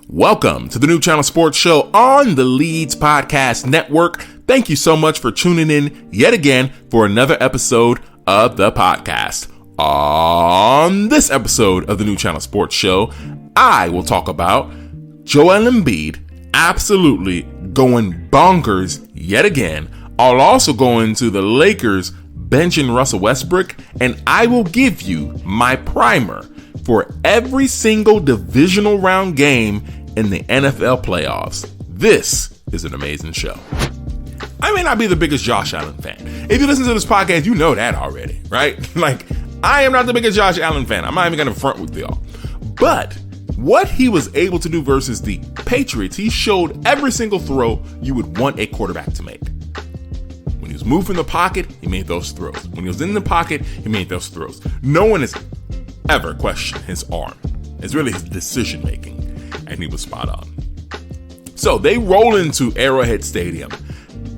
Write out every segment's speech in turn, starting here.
Welcome to the NuChannel Sports Show on the Leeds Podcast Network. Thank you so much for tuning in yet again for another episode of the podcast. On this episode of the NuChannel Sports Show, I will talk about Joel Embiid absolutely going bonkers yet again. I'll also go into the Lakers benching Russell Westbrook, and I will give you my primer for every single divisional round game in the NFL playoffs. This is an amazing show. I may not be the biggest Josh Allen fan. If you listen to this podcast, you know that already, right? Like, I am not the biggest Josh Allen fan. I'm not even going to front with y'all. But what he was able to do versus the Patriots, he showed every single throw you would want a quarterback to make. When he was moving the pocket, he made those throws. When he was in the pocket, he made those throws. No one has ever questioned his arm. It's really his decision making. And he was spot on. So they roll into Arrowhead Stadium.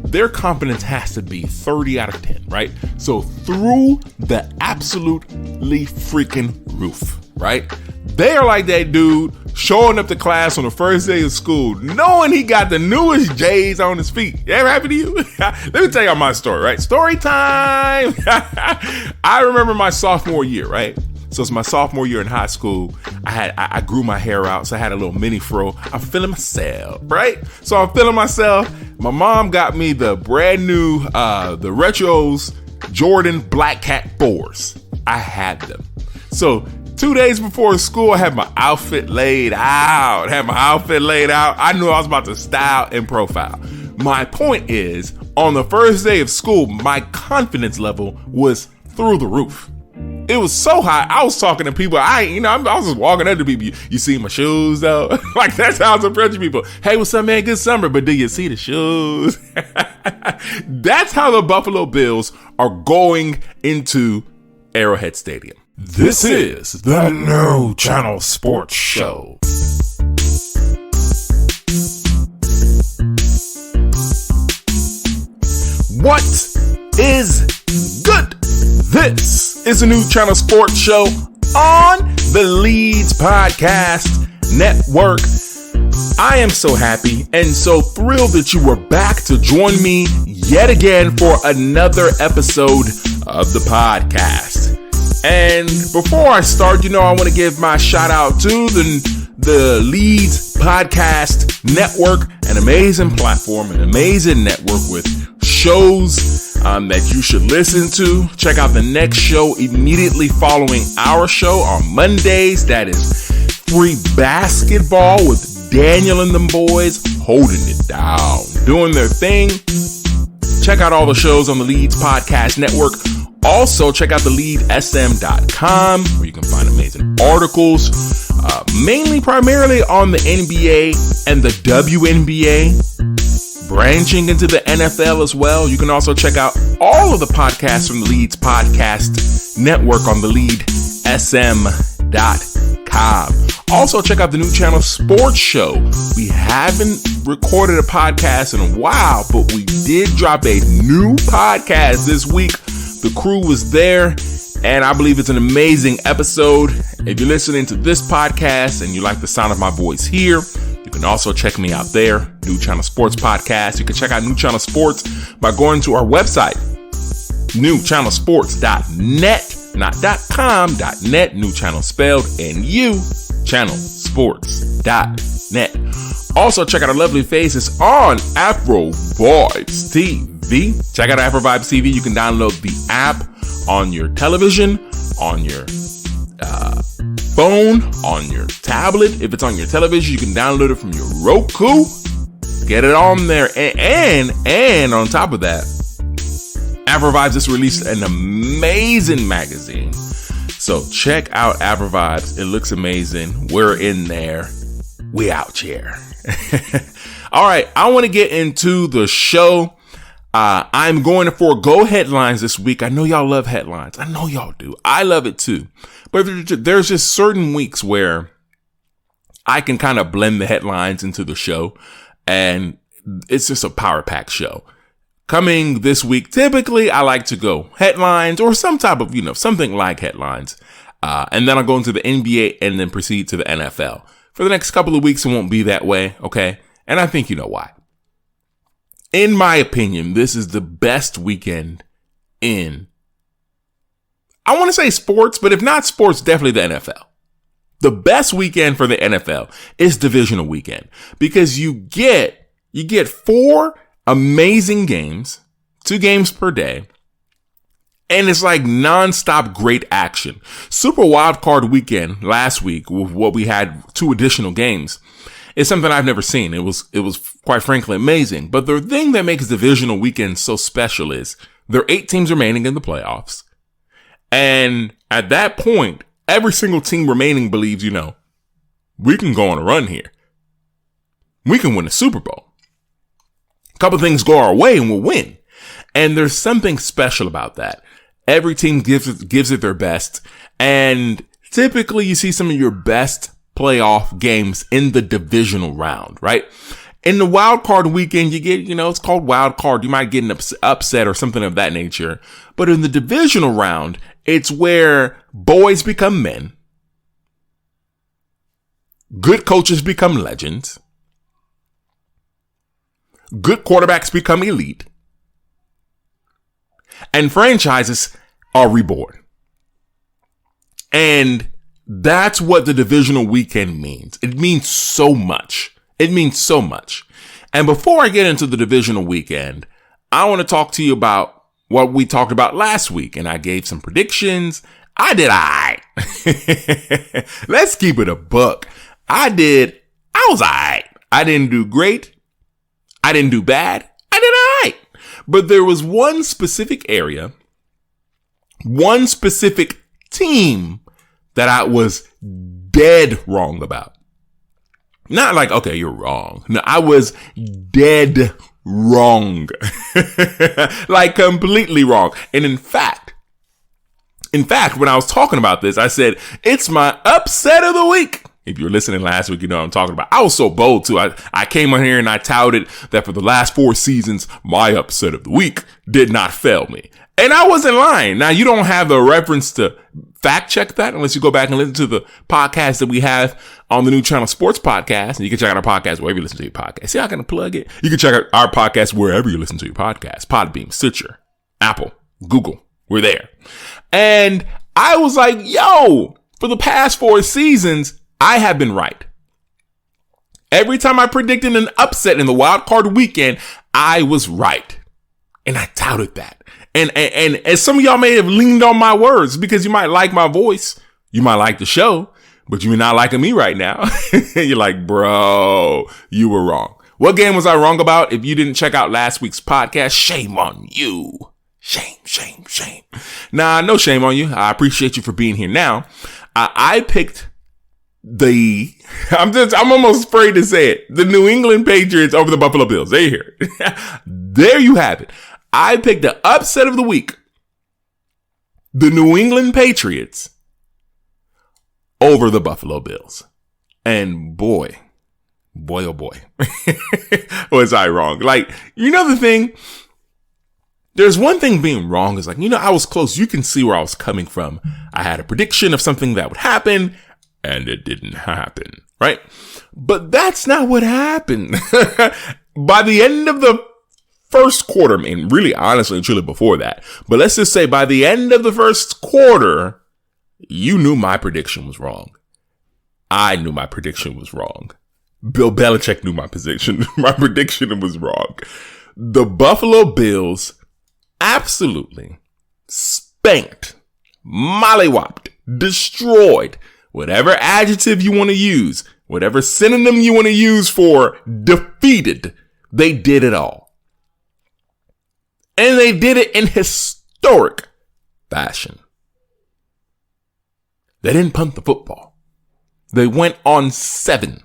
Their confidence has to be 30 out of 10, right? So through the absolutely freaking roof, right? They are like that dude showing up to class on the first day of school, knowing he got the newest J's on his feet. That ever happened to you? Let me tell y'all my story, right? Story time. I remember my sophomore year, right? So it's my sophomore year in high school. I grew my hair out, so I had a little mini fro. I'm feeling myself, right? So I'm feeling myself. My mom got me the brand new, the Retros Jordan Black Cat 4s. I had them. So 2 days before school, I had my outfit laid out. I knew I was about to style and profile. My point is, on the first day of school, my confidence level was through the roof. It was so high. I was talking to people. I was just walking up to people. You see my shoes though? Like, that's how I was approaching people. Hey, what's up, man? Good summer. But do you see the shoes? That's how the Buffalo Bills are going into Arrowhead Stadium. This is the NuChannel Sports Show. What is good? This is a NuChannel Sports Show on the Leeds Podcast Network. I am so happy and so thrilled that you were back to join me yet again for another episode of the podcast. And before I start, I want to give my shout out to the Leeds Podcast Network, an amazing platform, an amazing network with shows that you should listen to. Check out the next show immediately following our show on Mondays. That is Free Basketball with Daniel and them boys holding it down, doing their thing. Check out all the shows on the Leeds Podcast Network. Also, check out theleadsm.com where you can find amazing articles, primarily on the NBA and the WNBA. Branching into the NFL as well. You can also check out all of the podcasts from the Leeds Podcast Network on theleadsm.com. Also, check out the NuChannel Sports Show. We haven't recorded a podcast in a while, but we did drop a new podcast this week. The crew was there, and I believe it's an amazing episode. If you're listening to this podcast and you like the sound of my voice here, you can also check me out there, NuChannel Sports Podcast. You can check out NuChannel Sports by going to our website, NuChannelSports.net, not .com, .net, NuChannel spelled N-U, channelsports.net. Also, check out our lovely faces on Afro Vibes TV. Check out Afro Vibes TV. You can download the app on your television, on your phone, on your tablet. If it's on your television, you can download it from your Roku. Get it on there. And on top of that, Afro Vibes just released an amazing magazine. So check out Afro Vibes. It looks amazing. We're in there. We out here. All right. I want to get into the show. I'm going to forego headlines this week. I know y'all love headlines. I know y'all do. I love it too. But there's just certain weeks where I can kind of blend the headlines into the show, and it's just a power pack show. Coming this week, typically I like to go headlines or some type of, something like headlines. And then I'll go into the NBA and then proceed to the NFL. For the next couple of weeks, it won't be that way, okay? And I think you know why. In my opinion, this is the best weekend in, I want to say sports, but if not sports, definitely the NFL. The best weekend for the NFL is divisional weekend because you get 4 amazing games, 2 games per day. And it's like nonstop great action. Super Wild Card Weekend last week, with what we had 2 additional games, is something I've never seen. It was quite frankly amazing. But the thing that makes divisional weekend so special is there are 8 teams remaining in the playoffs. And at that point, every single team remaining believes, we can go on a run here. We can win a Super Bowl. A couple things go our way and we'll win. And there's something special about that. Every team gives it their best. And typically you see some of your best playoff games in the divisional round, right? In the wild card weekend, you get, it's called wild card. You might get an upset or something of that nature. But in the divisional round, it's where boys become men. Good coaches become legends. Good quarterbacks become elite. And franchises are reborn. And that's what the divisional weekend means. It means so much. It means so much. And before I get into the divisional weekend, I want to talk to you about what we talked about last week. And I gave some predictions. I did all right. Let's keep it a buck. I was all right. I didn't do great. I didn't do bad. I did all right. But there was one specific area, one specific team that I was dead wrong about. Not like, okay, you're wrong. No, I was dead wrong. Like completely wrong. And in fact, when I was talking about this, I said, it's my upset of the week. If you were listening last week, you know what I'm talking about. I was so bold too. I came on here and I touted that for the last 4 seasons, my upset of the week did not fail me. And I wasn't lying. Now, you don't have the reference to fact check that unless you go back and listen to the podcast that we have on the NuChannel Sports Podcast. And you can check out our podcast wherever you listen to your podcast. See how I can plug it? You can check out our podcast wherever you listen to your podcast. Podbean, Stitcher, Apple, Google. We're there. And I was like, yo, for the past 4 seasons, I have been right. Every time I predicted an upset in the wild card weekend, I was right. And I touted that. And some of y'all may have leaned on my words because you might like my voice. You might like the show, but you're not liking me right now. You're like, bro, you were wrong. What game was I wrong about? If you didn't check out last week's podcast, shame on you. Shame, shame, shame. Nah, no shame on you. I appreciate you for being here now. I picked I'm almost afraid to say it. The New England Patriots over the Buffalo Bills. There you hear it. There you have it. I picked the upset of the week. The New England Patriots over the Buffalo Bills. And boy, oh boy, was I wrong. Like, the thing, there's one thing being wrong is like, I was close. You can see where I was coming from. I had a prediction of something that would happen. And it didn't happen, right? But that's not what happened. By the end of the first quarter, really, honestly, and truly before that, but let's just say by the end of the first quarter, you knew my prediction was wrong. I knew my prediction was wrong. Bill Belichick knew my prediction was wrong. The Buffalo Bills absolutely spanked, mollywopped, destroyed, whatever adjective you want to use, whatever synonym you want to use for defeated, they did it all. And they did it in historic fashion. They didn't punt the football. They went on 7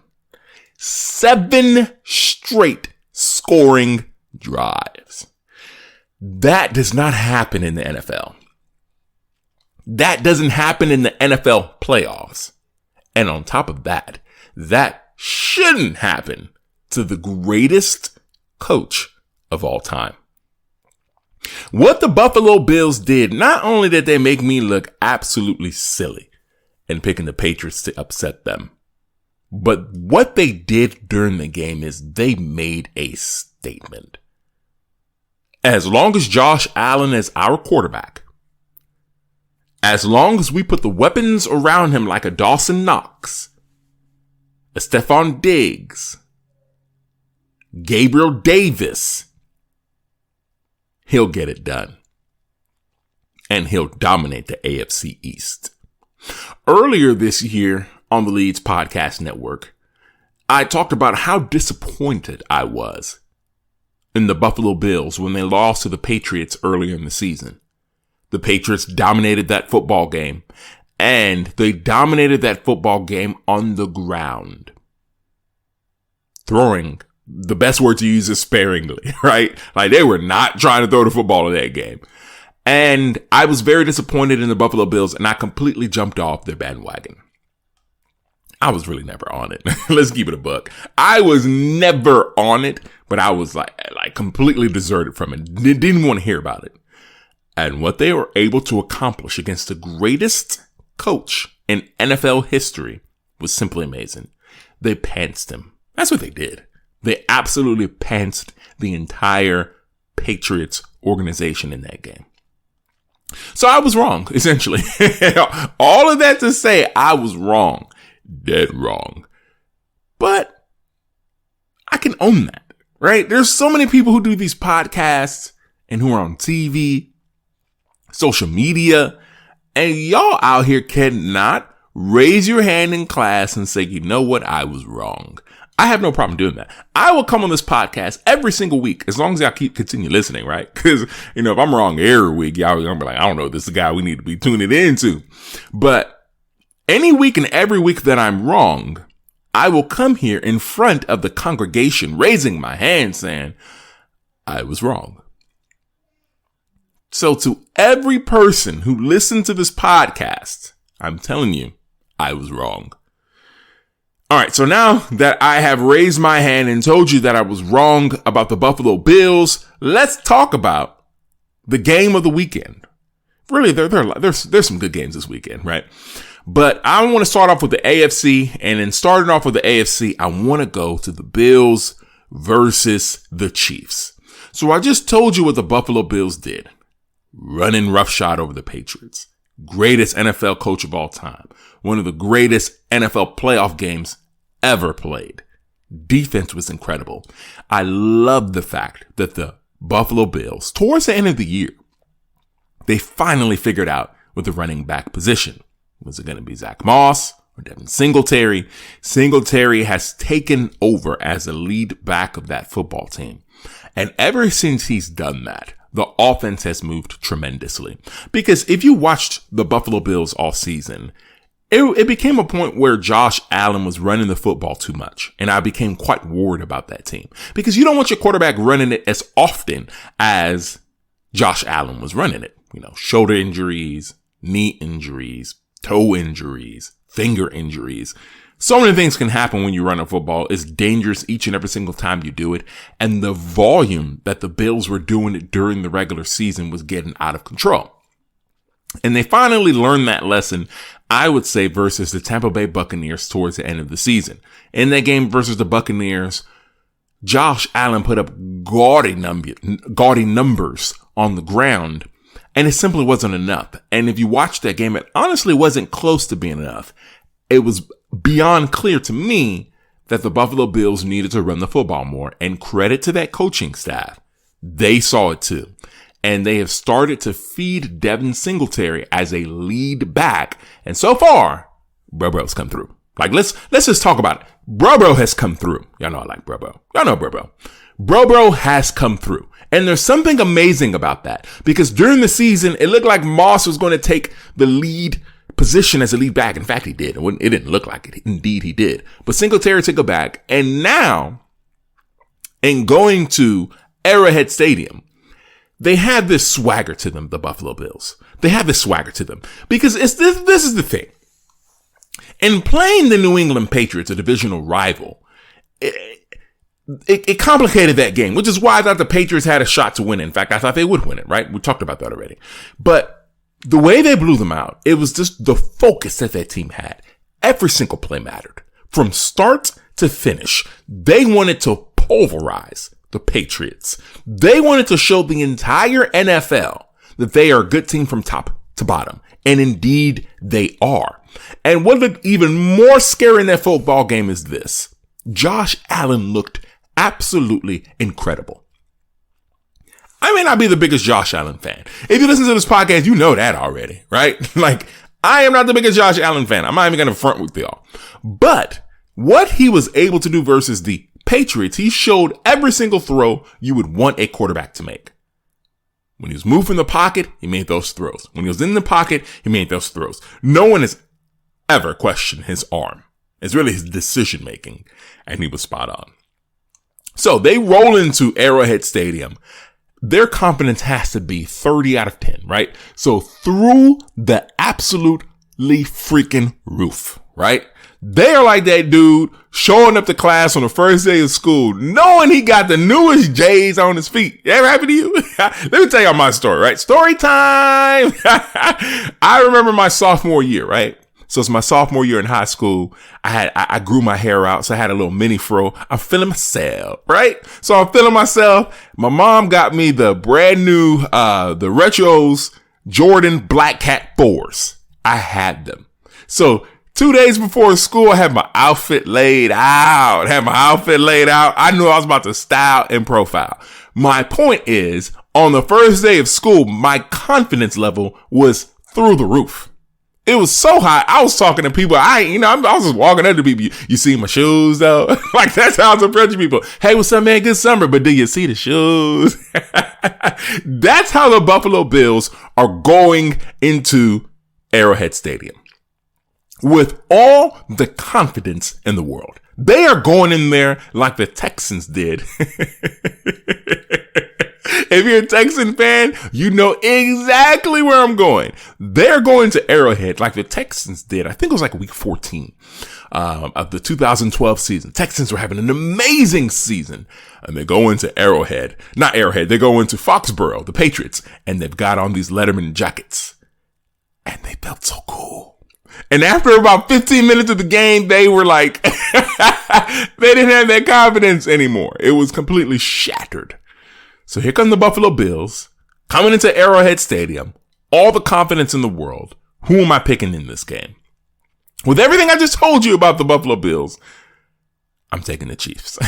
straight scoring drives. That does not happen in the NFL. That doesn't happen in the NFL playoffs. And on top of that, that shouldn't happen to the greatest coach of all time. What the Buffalo Bills did, not only did they make me look absolutely silly in picking the Patriots to upset them, But what they did during the game is they made a statement. As long as Josh Allen is our quarterback, as long as we put the weapons around him like a Dawson Knox, a Stephon Diggs, Gabriel Davis, he'll get it done. And he'll dominate the AFC East. Earlier this year on the Leeds Podcast Network, I talked about how disappointed I was in the Buffalo Bills when they lost to the Patriots earlier in the season. The Patriots dominated that football game, and they dominated that football game on the ground. Throwing, the best word to use is sparingly, right? Like they were not trying to throw the football in that game. And I was very disappointed in the Buffalo Bills, and I completely jumped off their bandwagon. I was really never on it. Let's keep it a buck. I was never on it, but I was like completely deserted from it. Didn't want to hear about it. And what they were able to accomplish against the greatest coach in NFL history was simply amazing. They pantsed him. That's what they did. They absolutely pantsed the entire Patriots organization in that game. So I was wrong, essentially. All of that to say I was wrong. Dead wrong. But I can own that, right? There's so many people who do these podcasts and who are on TV, social media, and y'all out here cannot raise your hand in class and say, you know what? I was wrong. I have no problem doing that. I will come on this podcast every single week as long as y'all continue listening, right? Because, if I'm wrong every week, y'all are going to be like, I don't know, this is the guy we need to be tuning into. But any week and every week that I'm wrong, I will come here in front of the congregation, raising my hand saying, I was wrong. So to every person who listened to this podcast, I'm telling you, I was wrong. All right, so now that I have raised my hand and told you that I was wrong about the Buffalo Bills, let's talk about the game of the weekend. Really, there's some good games this weekend, right? But I want to start off with the AFC, and in starting off with the AFC, I want to go to the Bills versus the Chiefs. So I just told you what the Buffalo Bills did. Running roughshod over the Patriots. Greatest NFL coach of all time. One of the greatest NFL playoff games ever played. Defense was incredible. I love the fact that the Buffalo Bills, towards the end of the year, they finally figured out with the running back position. Was it going to be Zach Moss or Devin Singletary? Singletary has taken over as the lead back of that football team. And ever since he's done that, the offense has moved tremendously. Because if you watched the Buffalo Bills all season, it became a point where Josh Allen was running the football too much. And I became quite worried about that team. Because you don't want your quarterback running it as often as Josh Allen was running it. Shoulder injuries, knee injuries, toe injuries, finger injuries. So many things can happen when you run a football. It's dangerous each and every single time you do it. And the volume that the Bills were doing it during the regular season was getting out of control. And they finally learned that lesson, I would say, versus the Tampa Bay Buccaneers towards the end of the season. In that game versus the Buccaneers, Josh Allen put up gaudy numbers on the ground, and it simply wasn't enough. And if you watch that game, it honestly wasn't close to being enough. It was beyond clear to me that the Buffalo Bills needed to run the football more, and credit to that coaching staff. They saw it too. And they have started to feed Devin Singletary as a lead back. And so far, Bro-Bro's come through. Let's just talk about it. Bro-Bro has come through. Y'all know I like Bro-Bro. Y'all know Bro-Bro. Bro-Bro has come through. And there's something amazing about that. Because during the season, it looked like Moss was going to take the lead position as a lead back. In fact, he did. It didn't look like it. Indeed, he did. But Singletary took it back. And now, in going to Arrowhead Stadium, they have this swagger to them, the Buffalo Bills. They have this swagger to them. Because this is the thing. In playing the New England Patriots, a divisional rival, it complicated that game, which is why I thought the Patriots had a shot to win it. In fact, I thought they would win it, right? We talked about that already. But the way they blew them out, it was just the focus that team had. Every single play mattered. From start to finish, they wanted to pulverize the Patriots. They wanted to show the entire NFL that they are a good team from top to bottom. And indeed, they are. And what looked even more scary in that football game is this. Josh Allen looked absolutely incredible. I may not be the biggest Josh Allen fan. If you listen to this podcast, you know that already, right? Like, I am not the biggest Josh Allen fan. I'm not even going to front with y'all. But what he was able to do versus the Patriots, he showed every single throw you would want a quarterback to make. When he was moving the pocket, he made those throws. When he was in the pocket, he made those throws. No one has ever questioned his arm. It's really his decision making. And he was spot on. So they roll into Arrowhead Stadium. Their confidence has to be 30 out of 10, right? So through the absolutely freaking roof, right? They are like that dude showing up to class on the first day of school, knowing he got the newest J's on his feet. That ever happened to you? Let me tell y'all my story, right? Story time. I remember my sophomore year, right? So it's my sophomore year in high school. I grew my hair out. So I had a little mini fro. I'm feeling myself, right? So I'm feeling myself. My mom got me the brand new, the retros Jordan Black Cat 4s. I had them. So 2 days before school, I had my outfit laid out. I knew I was about to style and profile. My point is, on the first day of school, my confidence level was through the roof. It was so high. I was talking to people. I was just walking up to people. You see my shoes though? Like, that's how I was approaching people. Hey, what's up, man? Good summer. But do you see the shoes? That's how the Buffalo Bills are going into Arrowhead Stadium. With all the confidence in the world. They are going in there like the Texans did. If you're a Texan fan, you know exactly where I'm going. They're going to Arrowhead like the Texans did. I think it was like week 14 of the 2012 season. Texans were having an amazing season. And they go into Arrowhead. Not Arrowhead. They go into Foxborough, the Patriots. And they've got on these Letterman jackets. And they felt so cool. And after about 15 minutes of the game, they were like, they didn't have that confidence anymore. It was completely shattered. So here come the Buffalo Bills coming into Arrowhead Stadium. All the confidence in the world. Who am I picking in this game? With everything I just told you about the Buffalo Bills, I'm taking the Chiefs.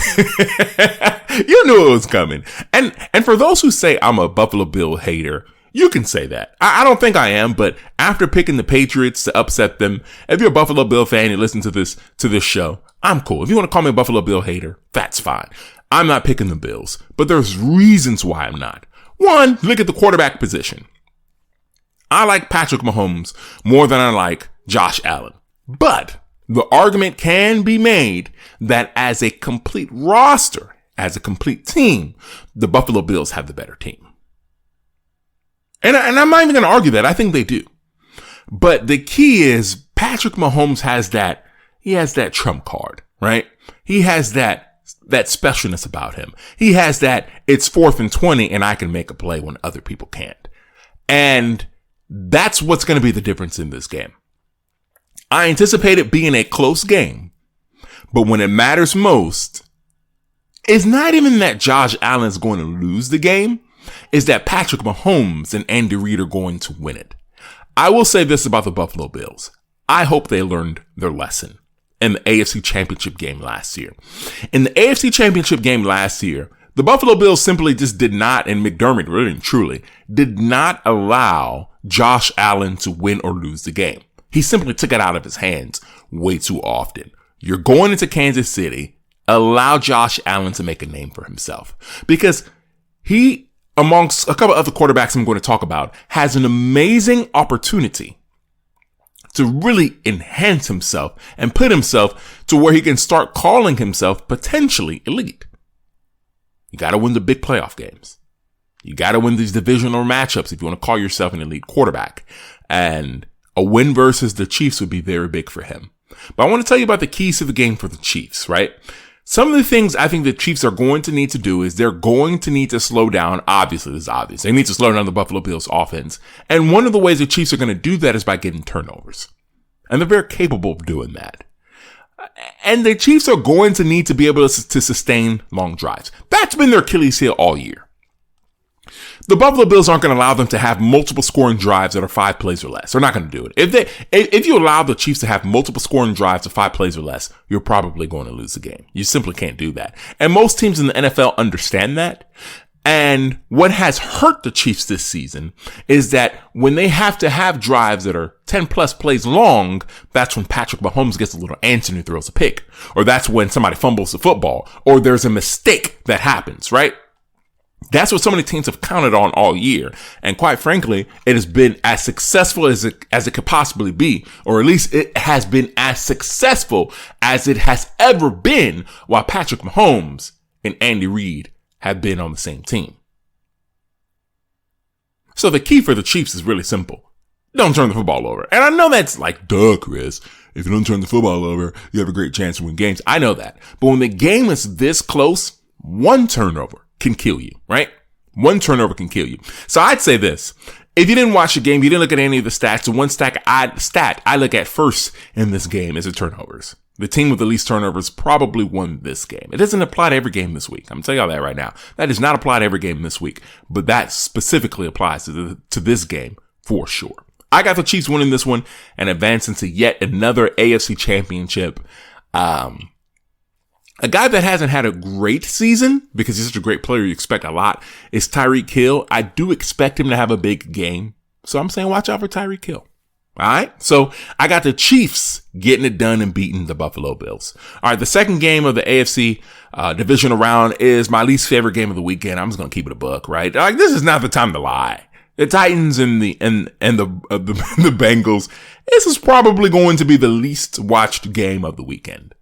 You knew it was coming. And for those who say I'm a Buffalo Bill hater, you can say that. I don't think I am, but after picking the Patriots to upset them, if you're a Buffalo Bill fan and you listen to this show, I'm cool. If you want to call me a Buffalo Bill hater, that's fine. I'm not picking the Bills, but there's reasons why I'm not. One, look at the quarterback position. I like Patrick Mahomes more than I like Josh Allen, but the argument can be made that as a complete roster, as a complete team, the Buffalo Bills have the better team. And I'm not even going to argue that. I think they do. But the key is Patrick Mahomes has that trump card, right? He has that specialness about him. He has that it's 4th and 20 and I can make a play when other people can't. And that's what's going to be the difference in this game. I anticipate it being a close game, but when it matters most, it's not even that Josh Allen is going to lose the game. Is that Patrick Mahomes and Andy Reid are going to win it. I will say this about the Buffalo Bills. I hope they learned their lesson in the AFC Championship game last year. In the AFC Championship game last year, the Buffalo Bills simply just did not, and McDermott really and truly, did not allow Josh Allen to win or lose the game. He simply took it out of his hands way too often. You're going into Kansas City, allow Josh Allen to make a name for himself. Because he, amongst a couple other quarterbacks I'm going to talk about, has an amazing opportunity to really enhance himself and put himself to where he can start calling himself potentially elite. You got to win the big playoff games. You got to win these divisional matchups if you want to call yourself an elite quarterback. And a win versus the Chiefs would be very big for him. But I want to tell you about the keys to the game for the Chiefs, right? Some of the things I think the Chiefs are going to need to do is they're going to need to slow down. Obviously, this is obvious. They need to slow down the Buffalo Bills offense. And one of the ways the Chiefs are going to do that is by getting turnovers. And they're very capable of doing that. And the Chiefs are going to need to be able to sustain long drives. That's been their Achilles heel all year. The Buffalo Bills aren't going to allow them to have multiple scoring drives that are 5 plays or less. They're not going to do it. If you allow the Chiefs to have multiple scoring drives of 5 plays or less, you're probably going to lose the game. You simply can't do that. And most teams in the NFL understand that. And what has hurt the Chiefs this season is that when they have to have drives that are 10 plus plays long, that's when Patrick Mahomes gets a little antsy and throws a pick. Or that's when somebody fumbles the football. Or there's a mistake that happens, right? That's what so many teams have counted on all year. And quite frankly, it has been as successful as it could possibly be. Or at least it has been as successful as it has ever been while Patrick Mahomes and Andy Reid have been on the same team. So the key for the Chiefs is really simple. Don't turn the football over. And I know that's like, duh, Chris. If you don't turn the football over, you have a great chance to win games. I know that. But when the game is this close, one turnover can kill you, right? One turnover can kill you. So I'd say this. If you didn't watch the game, you didn't look at any of the stats, the one stat I look at first in this game is the turnovers. The team with the least turnovers probably won this game. It doesn't apply to every game this week. I'm going to tell y'all that right now. That does not apply to every game this week, but that specifically applies to this game for sure. I got the Chiefs winning this one and advancing to yet another AFC championship. A guy that hasn't had a great season because he's such a great player, you expect a lot, is Tyreek Hill. I do expect him to have a big game. So I'm saying watch out for Tyreek Hill. All right. So I got the Chiefs getting it done and beating the Buffalo Bills. All right. The second game of the AFC Divisional Round is my least favorite game of the weekend. I'm just going to keep it a buck, right? Like, this is not the time to lie. The Titans and the Bengals. This is probably going to be the least watched game of the weekend.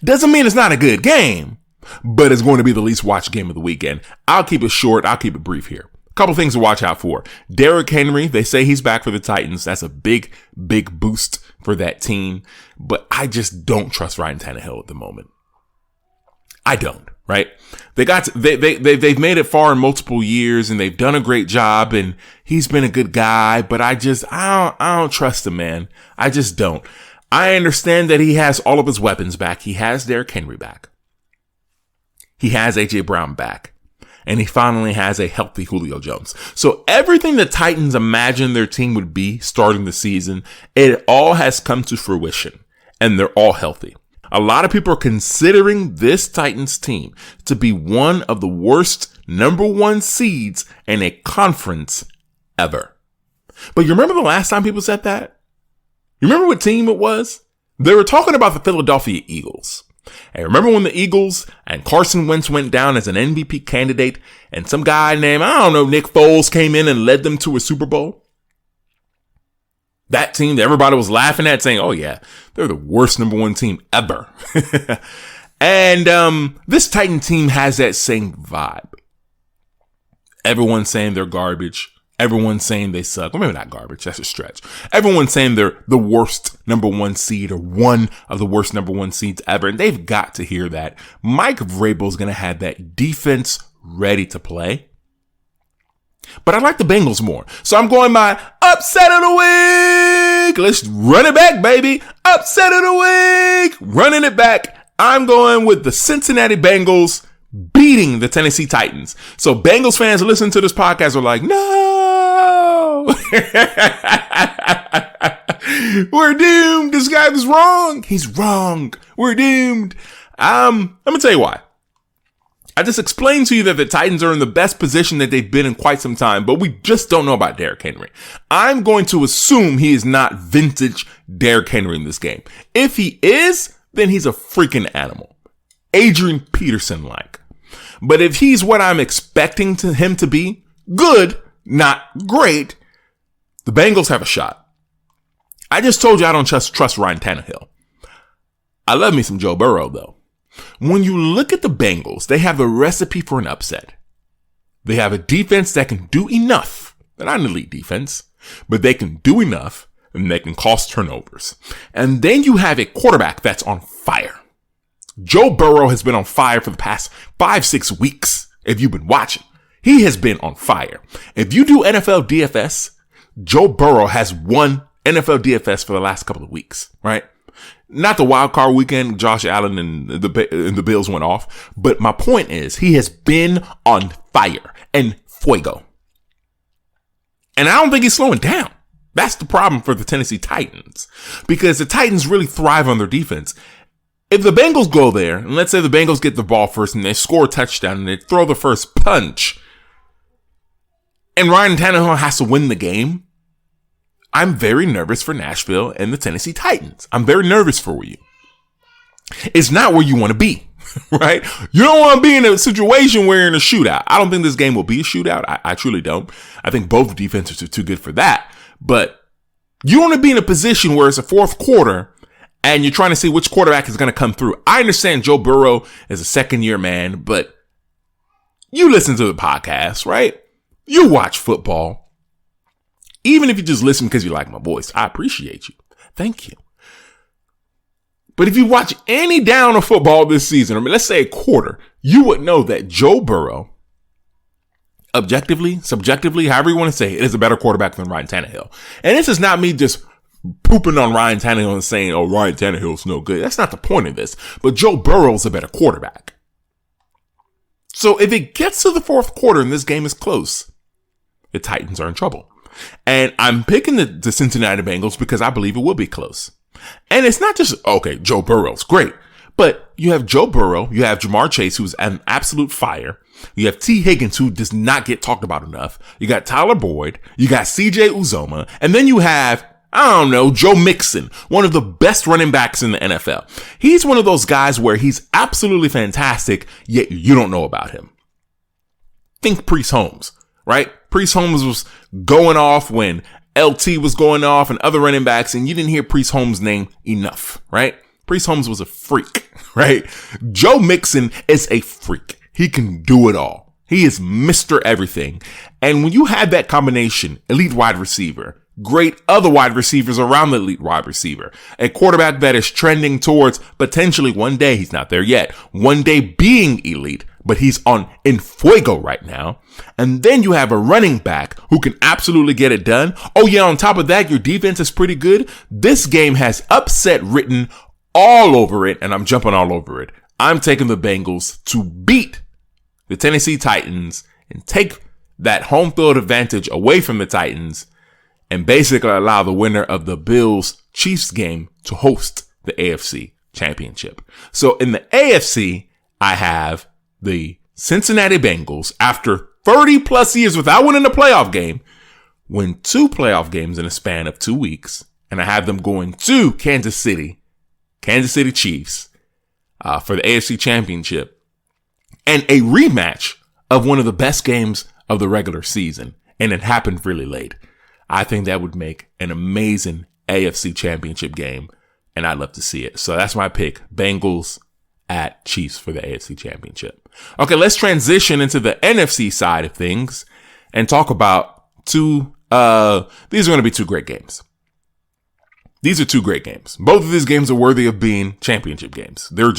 Doesn't mean it's not a good game, but it's going to be the least watched game of the weekend. I'll keep it short. I'll keep it brief here. Couple things to watch out for. Derrick Henry, they say he's back for the Titans. That's a big, big boost for that team. But I just don't trust Ryan Tannehill at the moment. I don't, right? They've made it far in multiple years and they've done a great job and he's been a good guy, but I don't trust him, man. I just don't. I understand that he has all of his weapons back. He has Derrick Henry back. He has AJ Brown back. And he finally has a healthy Julio Jones. So everything the Titans imagined their team would be starting the season, it all has come to fruition. And they're all healthy. A lot of people are considering this Titans team to be one of the worst number 1 seeds in a conference ever. But you remember the last time people said that? You remember what team it was? They were talking about the Philadelphia Eagles. And remember when the Eagles and Carson Wentz went down as an MVP candidate and some guy named, I don't know, Nick Foles came in and led them to a Super Bowl? That team that everybody was laughing at saying, oh yeah, they're the worst number 1 team ever. And this Titan team has that same vibe. Everyone's saying they're garbage. Everyone's saying they suck. Well, maybe not garbage. That's a stretch. Everyone's saying they're the worst number 1 seed or one of the worst number 1 seeds ever. And they've got to hear that. Mike Vrabel's going to have that defense ready to play. But I like the Bengals more. So I'm going my upset of the week. Let's run it back, baby. Upset of the week. Running it back. I'm going with the Cincinnati Bengals beating the Tennessee Titans. So Bengals fans listening to this podcast are like, no. We're doomed. This guy was wrong. He's wrong. We're doomed. I'm going to tell you why. I just explained to you that the Titans are in the best position that they've been in quite some time, but we just don't know about Derrick Henry. I'm going to assume he is not vintage Derrick Henry in this game. If he is, then he's a freaking animal. Adrian Peterson-like. But if he's what I'm expecting him to be, good, not great, the Bengals have a shot. I just told you I don't trust Ryan Tannehill. I love me some Joe Burrow, though. When you look at the Bengals, they have the recipe for an upset. They have a defense that can do enough. They're not an elite defense, but they can do enough and they can cause turnovers. And then you have a quarterback that's on fire. Joe Burrow has been on fire for the past 5-6 weeks. If you've been watching, he has been on fire. If you do NFL DFS, Joe Burrow has won NFL DFS for the last couple of weeks, right? not the wild card weekend, Josh Allen and the Bills went off. But my point is, he has been on fire and fuego. And I don't think he's slowing down. That's the problem for the Tennessee Titans, because the Titans really thrive on their defense. If the Bengals go there, and let's say the Bengals get the ball first and they score a touchdown and they throw the first punch, and Ryan Tannehill has to win the game, I'm very nervous for Nashville and the Tennessee Titans. I'm very nervous for you. It's not where you want to be, right? You don't want to be in a situation where you're in a shootout. I don't think this game will be a shootout. I truly don't. I think both defenses are too good for that. But you want to be in a position where it's a fourth quarter and you're trying to see which quarterback is going to come through. I understand Joe Burrow is a second-year man, but you listen to the podcast, right? You watch football. Even if you just listen because you like my voice, I appreciate you. Thank you. But if you watch any down of football this season, I mean, let's say a quarter, you would know that Joe Burrow, objectively, subjectively, however you want to say it, is a better quarterback than Ryan Tannehill. And this is not me just pooping on Ryan Tannehill and saying, oh, Ryan Tannehill's no good. That's not the point of this. But Joe Burrow's a better quarterback. So if it gets to the fourth quarter and this game is close, the Titans are in trouble. And I'm picking the Cincinnati Bengals because I believe it will be close. And it's not just, okay, Joe Burrow's great. But you have Joe Burrow, you have Jamar Chase, who's an absolute fire. You have T. Higgins, who does not get talked about enough. You got Tyler Boyd. You got CJ Uzoma. And then you have, I don't know, Joe Mixon, one of the best running backs in the NFL. He's one of those guys where he's absolutely fantastic, yet you don't know about him. Think Priest Holmes, right? Priest Holmes was going off when LT was going off and other running backs, and you didn't hear Priest Holmes' name enough, right? Priest Holmes was a freak, right? Joe Mixon is a freak. He can do it all. He is Mr. Everything. And when you have that combination, elite wide receiver, great other wide receivers around the elite wide receiver, a quarterback that is trending towards potentially one day, he's not there yet, one day being elite, but he's in fuego right now. And then you have a running back who can absolutely get it done. Oh yeah, on top of that, your defense is pretty good. This game has upset written all over it, and I'm jumping all over it. I'm taking the Bengals to beat the Tennessee Titans and take that home field advantage away from the Titans and basically allow the winner of the Bills-Chiefs game to host the AFC Championship. So in the AFC, I have the Cincinnati Bengals, after 30 plus years without winning a playoff game, win 2 playoff games in a span of 2 weeks. And I have them going to Kansas City Chiefs, for the AFC Championship, and a rematch of one of the best games of the regular season. And it happened really late. I think that would make an amazing AFC Championship game, and I'd love to see it. So that's my pick, Bengals at Chiefs for the AFC Championship. Okay, let's transition into the NFC side of things and talk about these are going to be 2 great games. These are 2 great games. Both of these games are worthy of being championship games. They're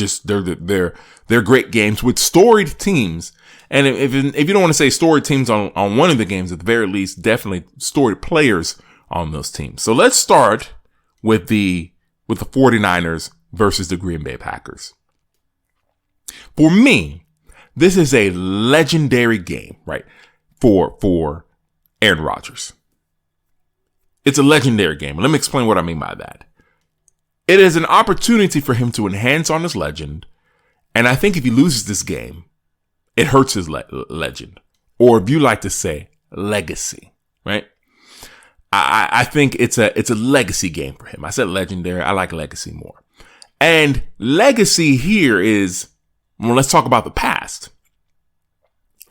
great games with storied teams. And if you don't want to say storied teams on one of the games, at the very least, definitely storied players on those teams. So let's start with the 49ers versus the Green Bay Packers. For me, this is a legendary game, right? For Aaron Rodgers. It's a legendary game. Let me explain what I mean by that. It is an opportunity for him to enhance on his legend. And I think if he loses this game, it hurts his legend. Or if you like to say, legacy, right? I think it's a legacy game for him. I said legendary. I like legacy more. And legacy here is, well, let's talk about the past.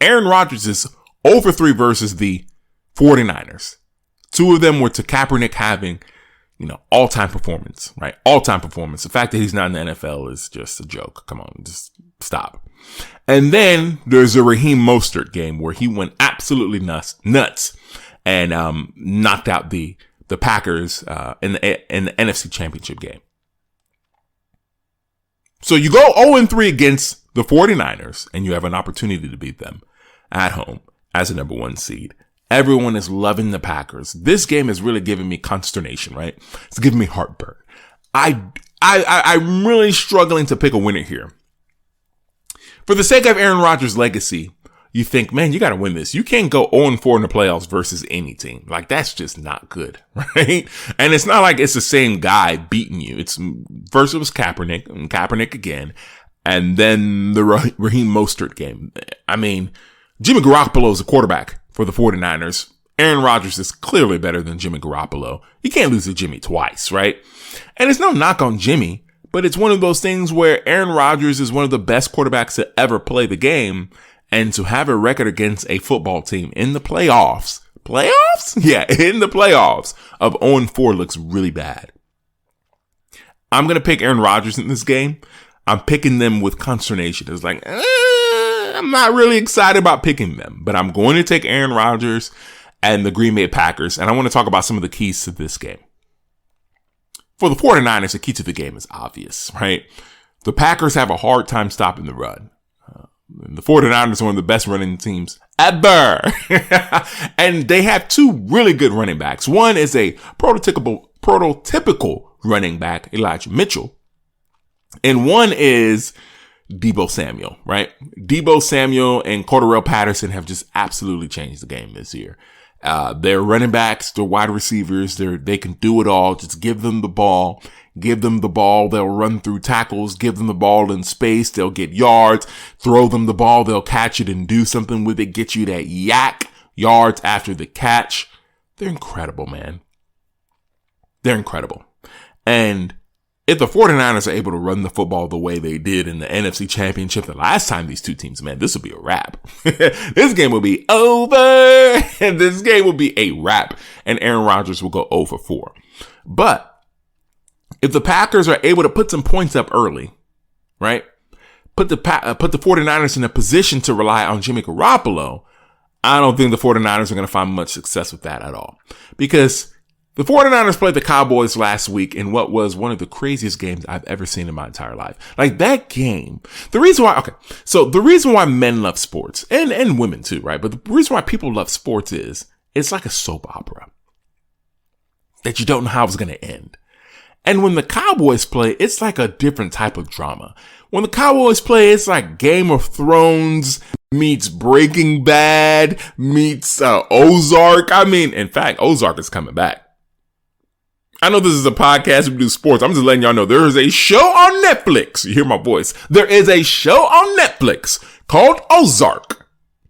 Aaron Rodgers is 0-3 versus the 49ers. 2 of them were to Kaepernick having, all-time performance, right? All-time performance. The fact that he's not in the NFL is just a joke. Come on, just stop. And then there's a Raheem Mostert game where he went absolutely nuts and knocked out the Packers in the NFC Championship game. So you go 0-3 against the 49ers, and you have an opportunity to beat them at home as a number 1 seed. Everyone is loving the Packers. This game is really giving me consternation, right? It's giving me heartburn. I I'm really struggling to pick a winner here. For the sake of Aaron Rodgers' legacy, you think, man, you got to win this. You can't go 0-4 in the playoffs versus any team. Like, that's just not good, right? And it's not like it's the same guy beating you. First it was Kaepernick, and Kaepernick again, and then the Raheem Mostert game. I mean, Jimmy Garoppolo is a quarterback for the 49ers. Aaron Rodgers is clearly better than Jimmy Garoppolo. You can't lose to Jimmy twice, right? And it's no knock on Jimmy, but it's one of those things where Aaron Rodgers is one of the best quarterbacks to ever play the game. And to have a record against a football team in the playoffs, yeah, in the playoffs of 0-4 looks really bad. I'm going to pick Aaron Rodgers in this game. I'm picking them with consternation. It's like, I'm not really excited about picking them, but I'm going to take Aaron Rodgers and the Green Bay Packers. And I want to talk about some of the keys to this game. For the 49ers, the key to the game is obvious, right? The Packers have a hard time stopping the run. The 49ers are one of the best running teams ever. And they have two really good running backs. One is a prototypical running back, Elijah Mitchell. And one is Deebo Samuel, right? Deebo Samuel and Cordarrelle Patterson have just absolutely changed the game this year. They're running backs, they're wide receivers, they can do it all. Just give them the ball. Give them the ball, they'll run through tackles. Give them the ball in space, they'll get yards. Throw them the ball, they'll catch it and do something with it. Get you that yards after the catch. They're incredible, man. They're incredible. And if the 49ers are able to run the football the way they did in the NFC Championship the last time these two teams, man, this will be a wrap. This game will be over. And this game will be a wrap. And Aaron Rodgers will go 0-4. But if the Packers are able to put some points up early, right? Put the 49ers in a position to rely on Jimmy Garoppolo, I don't think the 49ers are going to find much success with that at all. Because the 49ers played the Cowboys last week in what was one of the craziest games I've ever seen in my entire life. Like that game, the reason why men love sports and women too, right? But the reason why people love sports is it's like a soap opera that you don't know how it's going to end. And when the Cowboys play, it's like a different type of drama. When the Cowboys play, it's like Game of Thrones meets Breaking Bad meets Ozark. I mean, in fact, Ozark is coming back. I know this is a podcast, we do sports. I'm just letting y'all know there is a show on Netflix. You hear my voice. There is a show on Netflix called Ozark.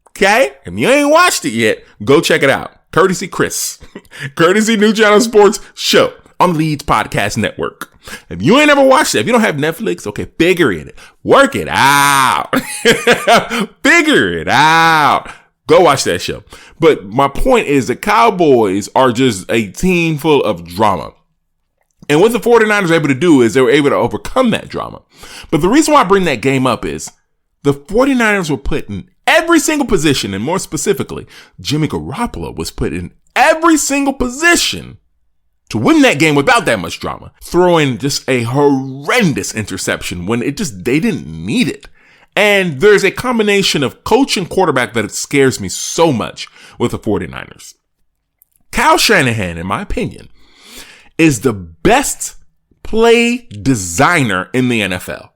Okay? If you ain't watched it yet, go check it out. Courtesy Chris. Courtesy NuChannel Sports Show. On the Leeds Podcast Network. If you ain't ever watched it, if you don't have Netflix, okay, figure it. Work it out. Figure it out. Go watch that show. But my point is the Cowboys are just a team full of drama. And what the 49ers are able to do is they were able to overcome that drama. But the reason why I bring that game up is the 49ers were put in every single position, and more specifically, Jimmy Garoppolo was put in every single position to win that game without that much drama, throwing just a horrendous interception when they didn't need it. And there's a combination of coach and quarterback that it scares me so much with the 49ers. Kyle Shanahan, in my opinion, is the best play designer in the NFL.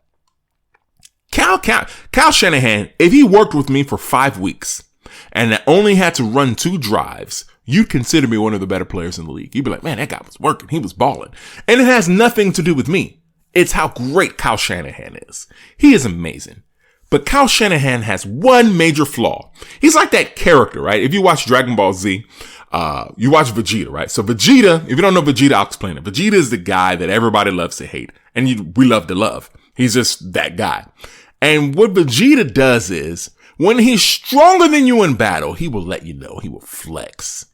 Kyle Shanahan, if he worked with me for 5 weeks and I only had to run 2 drives, you'd consider me one of the better players in the league. You'd be like, man, that guy was working. He was balling. And it has nothing to do with me. It's how great Kyle Shanahan is. He is amazing. But Kyle Shanahan has one major flaw. He's like that character, right? If you watch Dragon Ball Z, you watch Vegeta, right? So Vegeta, if you don't know Vegeta, I'll explain it. Vegeta is the guy that everybody loves to hate. And we love to love. He's just that guy. And what Vegeta does is, when he's stronger than you in battle, he will let you know. He will flex.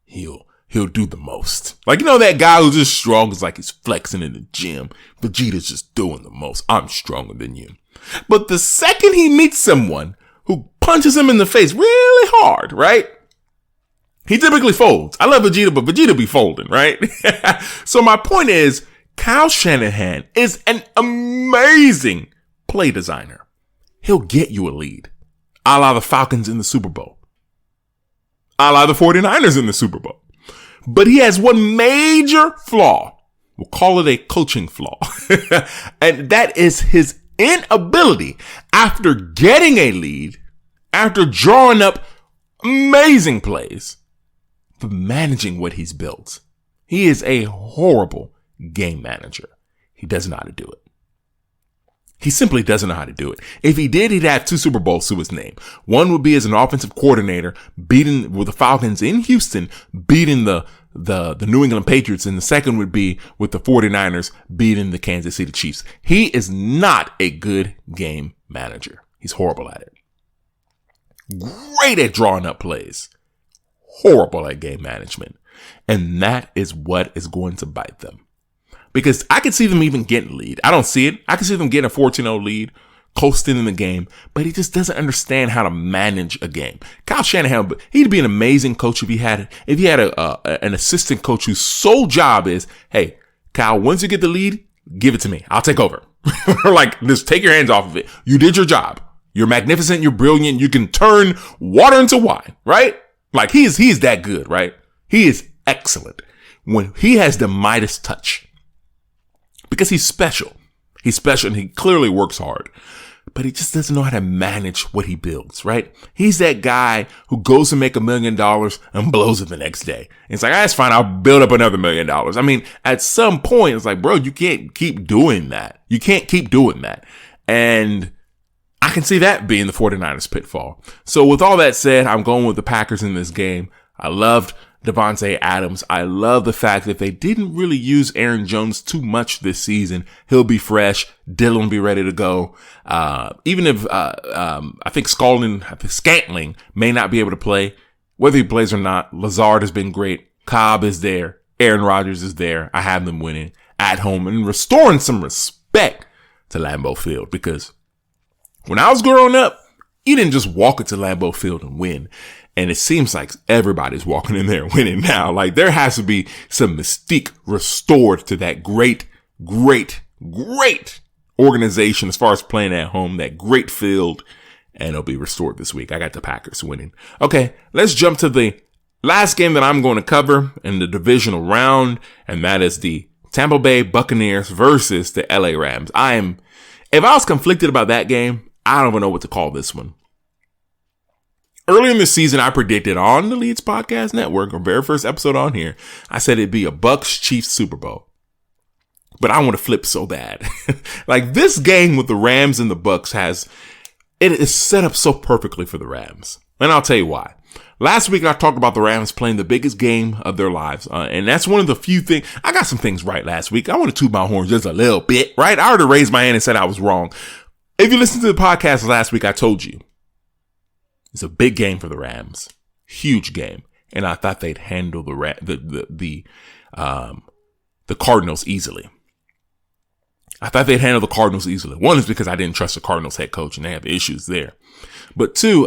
He'll do the most. Like, you know, that guy who's just strong is like he's flexing in the gym. Vegeta's just doing the most. I'm stronger than you. But the second he meets someone who punches him in the face really hard, right? He typically folds. I love Vegeta, but Vegeta be folding, right? So my point is, Kyle Shanahan is an amazing play designer. He'll get you a lead. A la the Falcons in the Super Bowl. A la the 49ers in the Super Bowl. But he has one major flaw. We'll call it a coaching flaw. And that is his inability, after getting a lead, after drawing up amazing plays, for managing what he's built. He is a horrible game manager. He doesn't know how to do it. He simply doesn't know how to do it. If he did, he'd have 2 Super Bowls to his name. One would be as an offensive coordinator, beating with the Falcons in Houston, beating the New England Patriots. And the second would be with the 49ers, beating the Kansas City Chiefs. He is not a good game manager. He's horrible at it. Great at drawing up plays. Horrible at game management. And that is what is going to bite them. Because I could see them even getting a lead. I don't see it. I can see them getting a 14-0 lead, coasting in the game, but he just doesn't understand how to manage a game. Kyle Shanahan, he'd be an amazing coach if he had an assistant coach whose sole job is, hey, Kyle, once you get the lead, give it to me. I'll take over. Like, just take your hands off of it. You did your job. You're magnificent. You're brilliant. You can turn water into wine, right? Like, he is that good, right? He is excellent when he has the Midas touch. Because he's special. He's special and he clearly works hard. But he just doesn't know how to manage what he builds, right? He's that guy who goes to make $1 million and blows it the next day. And it's like, that's fine. I'll build up another $1 million. I mean, at some point, it's like, bro, you can't keep doing that. You can't keep doing that. And I can see that being the 49ers pitfall. So with all that said, I'm going with the Packers in this game. I loved Devontae Adams. I love the fact that they didn't really use Aaron Jones too much this season. He'll be fresh. Dillon will be ready to go. Even if, I think Scantling may not be able to play, whether he plays or not, Lazard has been great. Cobb is there. Aaron Rodgers is there. I have them winning at home and restoring some respect to Lambeau Field, because when I was growing up, you didn't just walk into Lambeau Field and win. And it seems like everybody's walking in there and winning now. Like, there has to be some mystique restored to that great organization as far as playing at home, that great field, and it'll be restored this week. I got the Packers winning. Okay, let's jump to the last game that I'm going to cover in the divisional round, and that is the Tampa Bay Buccaneers versus the LA Rams. If I was conflicted about that game, I don't even know what to call this one. Earlier in the season, I predicted on the Leeds Podcast Network, our very first episode on here, I said it'd be a Bucs-Chiefs Super Bowl. But I want to flip so bad. Like, this game with the Rams and the Bucs it is set up so perfectly for the Rams. And I'll tell you why. Last week, I talked about the Rams playing the biggest game of their lives. And that's one of the few things. I got some things right last week. I want to toot my horn just a little bit, right? I already raised my hand and said I was wrong. If you listened to the podcast last week, I told you. It's a big game for the Rams, huge game, and I thought they'd handle the Cardinals easily. One is because I didn't trust the Cardinals head coach, and they have issues there. But two,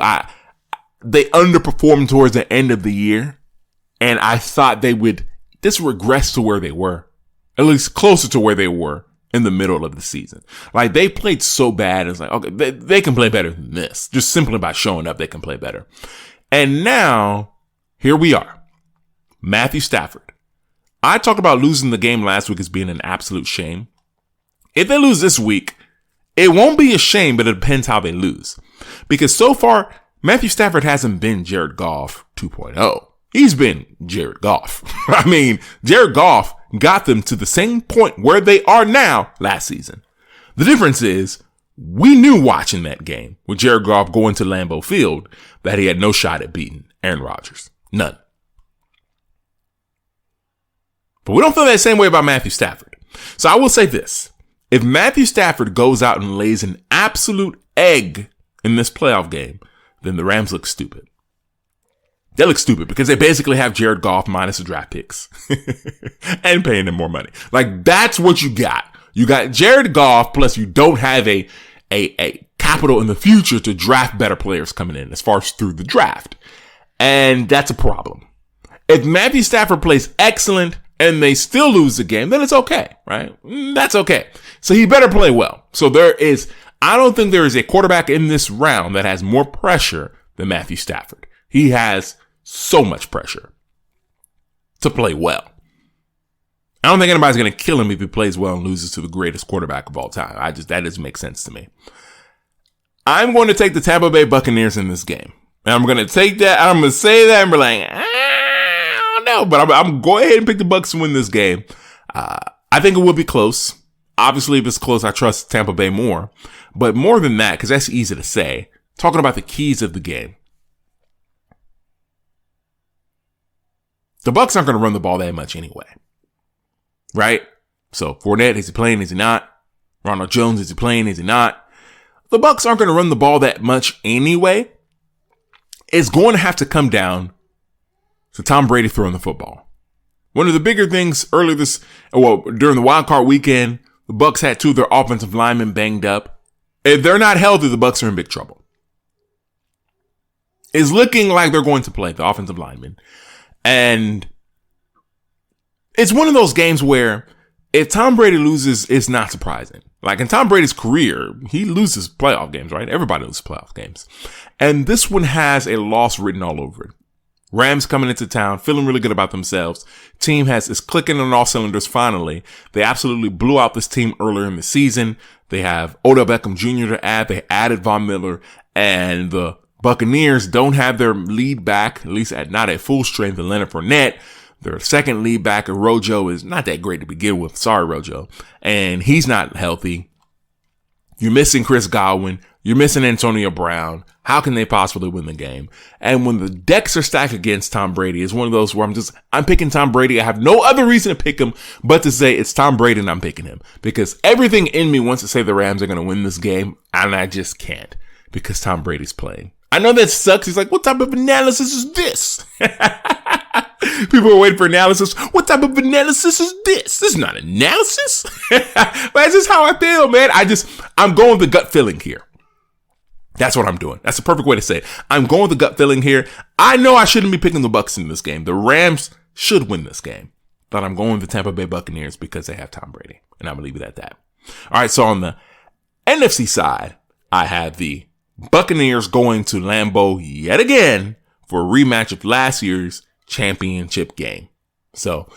they underperformed towards the end of the year, and I thought they would just regress to where they were, at least closer to where they were in the middle of the season. Like, they played so bad. It's like, okay, they can play better than this. Just simply by showing up, they can play better. And now, here we are. Matthew Stafford. I talked about losing the game last week as being an absolute shame. If they lose this week, it won't be a shame, but it depends how they lose. Because so far, Matthew Stafford hasn't been Jared Goff 2.0. He's been Jared Goff. I mean, Jared Goff got them to the same point where they are now last season. The difference is, we knew watching that game with Jared Goff going to Lambeau Field that he had no shot at beating Aaron Rodgers. None. But we don't feel that same way about Matthew Stafford. So I will say this. If Matthew Stafford goes out and lays an absolute egg in this playoff game, then the Rams look stupid. They look stupid because they basically have Jared Goff minus the draft picks and paying them more money. Like, that's what you got. You got Jared Goff, plus you don't have a capital in the future to draft better players coming in as far as through the draft. And that's a problem. If Matthew Stafford plays excellent and they still lose the game, then it's okay, right? That's okay. So he better play well. So I don't think there is a quarterback in this round that has more pressure than Matthew Stafford. He has so much pressure to play well. I don't think anybody's going to kill him if he plays well and loses to the greatest quarterback of all time. That doesn't make sense to me. I'm going to take the Tampa Bay Buccaneers in this game. And I'm going to take that. I'm going to say that and be like, I don't know, but I'm going ahead and pick the Bucs to win this game. I think it will be close. Obviously, if it's close, I trust Tampa Bay more. But more than that, because that's easy to say, talking about the keys of the game. The Bucs aren't going to run the ball that much anyway. Right? So, Fournette, is he playing? Is he not? Ronald Jones, is he playing? Is he not? The Bucs aren't going to run the ball that much anyway. It's going to have to come down to Tom Brady throwing the football. One of the bigger things during the wild card weekend, the Bucs had two of their offensive linemen banged up. If they're not healthy, the Bucs are in big trouble. It's looking like they're going to play the offensive linemen. And it's one of those games where if Tom Brady loses, it's not surprising. Like in Tom Brady's career, he loses playoff games, right? Everybody loses playoff games. And this one has a loss written all over it. Rams coming into town, feeling really good about themselves. Team is clicking on all cylinders finally. They absolutely blew out this team earlier in the season. They have Odell Beckham Jr. to add. They added Von Miller. And the Buccaneers don't have their lead back, at least not at full strength, in Leonard Fournette. Their second lead back, Rojo, is not that great to begin with. Sorry, Rojo. And he's not healthy. You're missing Chris Godwin. You're missing Antonio Brown. How can they possibly win the game? And when the decks are stacked against Tom Brady, it's one of those where I'm picking Tom Brady. I have no other reason to pick him but to say it's Tom Brady and I'm picking him. Because everything in me wants to say the Rams are going to win this game, and I just can't because Tom Brady's playing. I know that sucks. He's like, what type of analysis is this? People are waiting for analysis. What type of analysis is this? This is not analysis. But that's just how I feel, man. I'm going with the gut feeling here. That's what I'm doing. That's the perfect way to say it. I'm going with the gut feeling here. I know I shouldn't be picking the Bucs in this game. The Rams should win this game. But I'm going with the Tampa Bay Buccaneers because they have Tom Brady. And I'm going to leave it at that. All right, so on the NFC side, I have the Buccaneers going to Lambeau yet again for a rematch of last year's championship game. So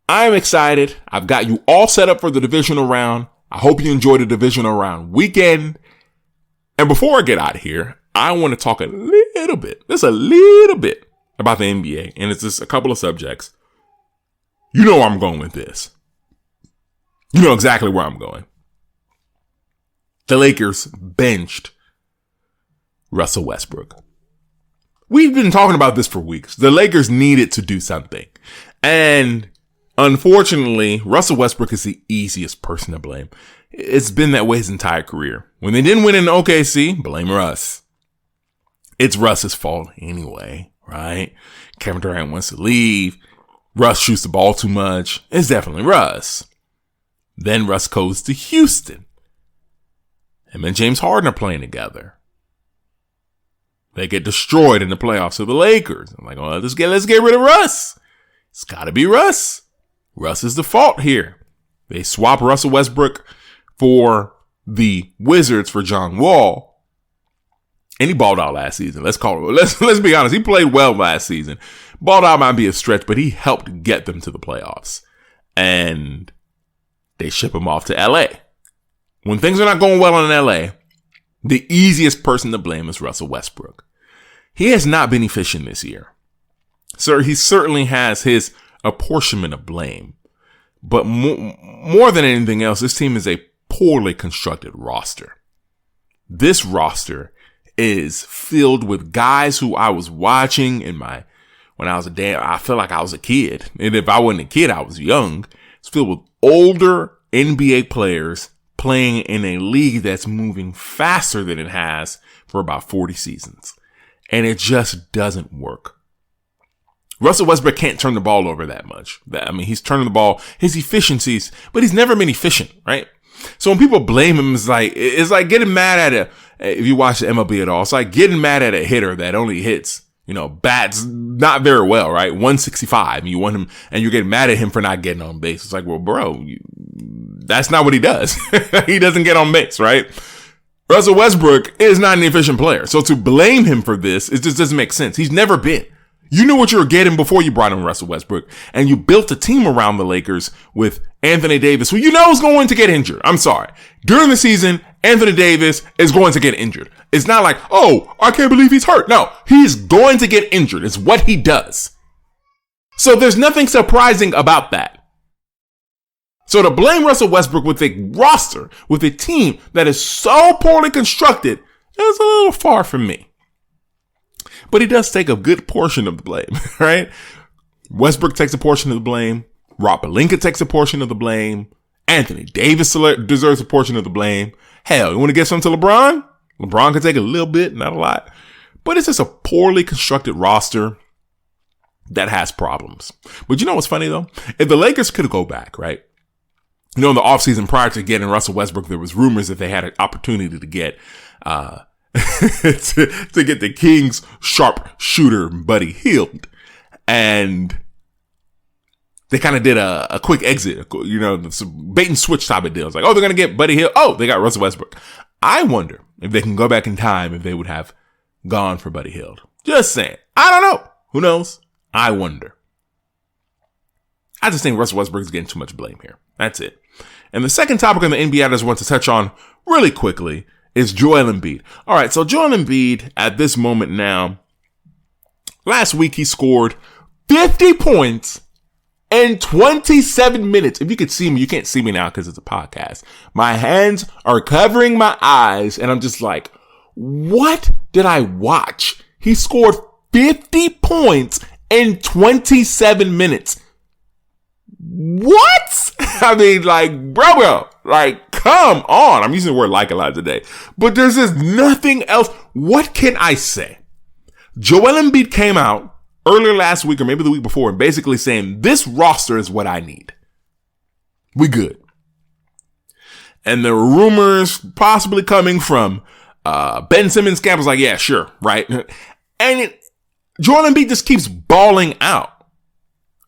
I'm excited. I've got you all set up for the divisional round. I hope you enjoy the divisional round weekend. And before I get out of here, I want to talk just a little bit about the NBA. And it's just a couple of subjects. You know where I'm going with this. You know exactly where I'm going. The Lakers benched Russell Westbrook. We've been talking about this for weeks. The Lakers needed to do something. And unfortunately, Russell Westbrook is the easiest person to blame. It's been that way his entire career. When they didn't win in OKC, blame Russ. It's Russ's fault anyway, right? Kevin Durant wants to leave. Russ shoots the ball too much. It's definitely Russ. Then Russ goes to Houston. Him and James Harden are playing together. They get destroyed in the playoffs of the Lakers. I'm like, oh, let's get rid of Russ. It's got to be Russ. Russ is the fault here. They swap Russell Westbrook for the Wizards for John Wall. And he balled out last season. Let's be honest. He played well last season. Balled out might be a stretch, but he helped get them to the playoffs. And they ship him off to LA. When things are not going well in LA, the easiest person to blame is Russell Westbrook. He has not been efficient this year. So he certainly has his apportionment of blame. But more than anything else, this team is a poorly constructed roster. This roster is filled with guys who I was watching I feel like I was a kid. And if I wasn't a kid, I was young. It's filled with older NBA players playing in a league that's moving faster than it has for about 40 seasons. And it just doesn't work. Russell Westbrook can't turn the ball over that much. He's turning the ball, his efficiencies, but he's never been efficient, right? So when people blame him, it's like getting mad at if you watch the MLB at all, it's like getting mad at a hitter that only hits, bats not very well, right? 165. And you want him, and you're getting mad at him for not getting on base. It's like, well, bro, that's not what he does. He doesn't get on base, right? Russell Westbrook is not an efficient player. So to blame him for this, it just doesn't make sense. He's never been. You knew what you were getting before you brought in Russell Westbrook, and you built a team around the Lakers with Anthony Davis, who you know is going to get injured. I'm sorry. During the season, Anthony Davis is going to get injured. It's not like, oh, I can't believe he's hurt. No, he's going to get injured. It's what he does. So there's nothing surprising about that. So to blame Russell Westbrook with a roster, with a team that is so poorly constructed, is a little far from me. But he does take a good portion of the blame, right? Westbrook takes a portion of the blame. Rob Pelinka takes a portion of the blame. Anthony Davis deserves a portion of the blame. Hell, you want to get something to LeBron? LeBron can take a little bit, not a lot. But it's just a poorly constructed roster that has problems. But you know what's funny, though? If the Lakers could go back, right? You know, in the offseason prior to getting Russell Westbrook, there was rumors that they had an opportunity to get to get the Kings sharp shooter Buddy Hield. And they kind of did a quick exit, you know, some bait and switch type of deals. Like, oh, they're going to get Buddy Hield. Oh, they got Russell Westbrook. I wonder if they can go back in time if they would have gone for Buddy Hield. Just saying. I don't know. Who knows? I wonder. I just think Russell Westbrook is getting too much blame here. That's it. And the second topic on the NBA I just want to touch on really quickly is Joel Embiid. All right, so Joel Embiid at this moment now, last week he scored 50 points in 27 minutes. If you could see me, you can't see me now because it's a podcast. My hands are covering my eyes and I'm just like, what did I watch? He scored 50 points in 27 minutes. What? I mean, like, bro, like, come on. I'm using the word like a lot today, but there's just nothing else. What can I say? Joel Embiid came out earlier last week or maybe the week before and basically saying this roster is what I need. We good. And there were rumors possibly coming from Ben Simmons' camp was like, yeah, sure, right? And Joel Embiid just keeps balling out.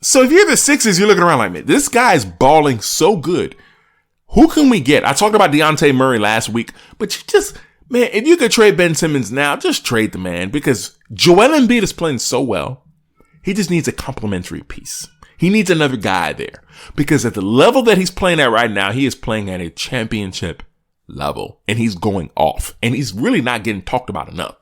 So if you're the Sixers, you're looking around like, man, this guy's balling so good. Who can we get? I talked about Dejounte Murray last week, but you just, man, if you could trade Ben Simmons now, just trade the man because Joel Embiid is playing so well. He just needs a complimentary piece. He needs another guy there because at the level that he's playing at right now, he is playing at a championship level and he's going off and he's really not getting talked about enough.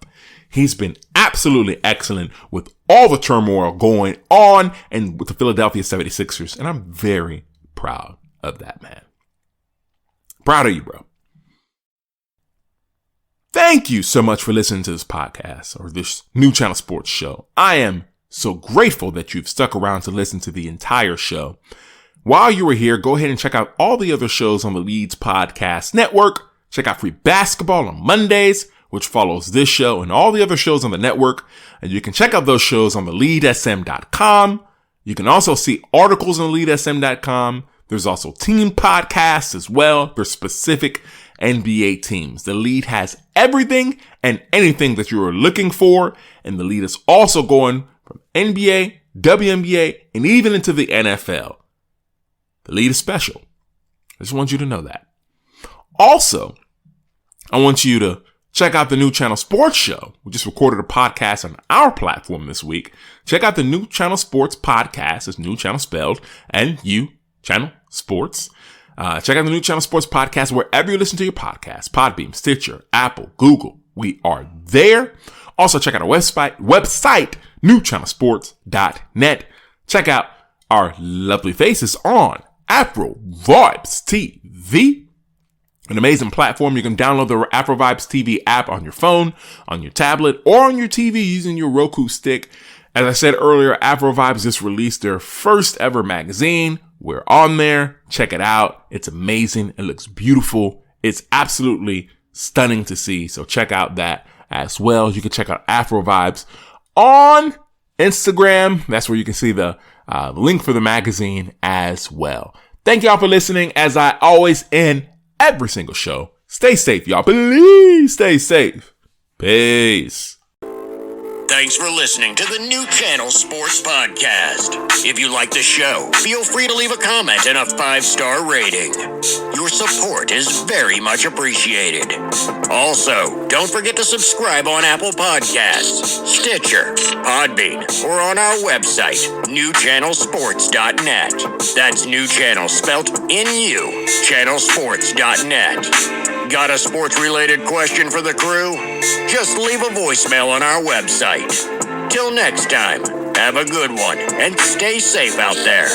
He's been absolutely excellent with all the turmoil going on and with the Philadelphia 76ers. And I'm very proud of that, man. Proud of you, bro. Thank you so much for listening to this podcast or this NuChannel Sports Show. I am so grateful that you've stuck around to listen to the entire show. While you were here, go ahead and check out all the other shows on the Leeds Podcast Network. Check out Free Basketball on Mondays, which follows this show and all the other shows on the network. And you can check out those shows on the leadsm.com. You can also see articles on leadsm.com. There's also team podcasts as well for specific NBA teams. The Lead has everything and anything that you are looking for. And the Lead is also going from NBA, WNBA, and even into the NFL. The Lead is special. I just want you to know that. Also, I want you to check out the NuChannel Sports Show. We just recorded a podcast on our platform this week. Check out the NuChannel Sports Podcast. It's NuChannel spelled NuChannel Sports. Check out the NuChannel Sports Podcast wherever you listen to your podcast. Podbeam, Stitcher, Apple, Google. We are there. Also, check out our website NuChannelSports.net. Check out our lovely faces on Afro Vibes TV. An amazing platform. You can download the Afro Vibes TV app on your phone, on your tablet, or on your TV using your Roku stick. As I said earlier, Afro Vibes just released their first ever magazine. We're on there. Check it out. It's amazing. It looks beautiful. It's absolutely stunning to see. So check out that as well. You can check out Afro Vibes on Instagram. That's where you can see the link for the magazine as well. Thank y'all for listening. As I always end every single show, stay safe, y'all. Please stay safe. Peace. Thanks for listening to the NuChannel Sports Podcast. If you like the show, feel free to leave a comment and a 5-star rating. Your support is very much appreciated. Also, don't forget to subscribe on Apple Podcasts, Stitcher, Podbean, or on our website, NuChannelSports.net. That's NuChannel spelt N-U, channelsports.net. Got a sports-related question for the crew? Just leave a voicemail on our website. Till next time, have a good one and stay safe out there.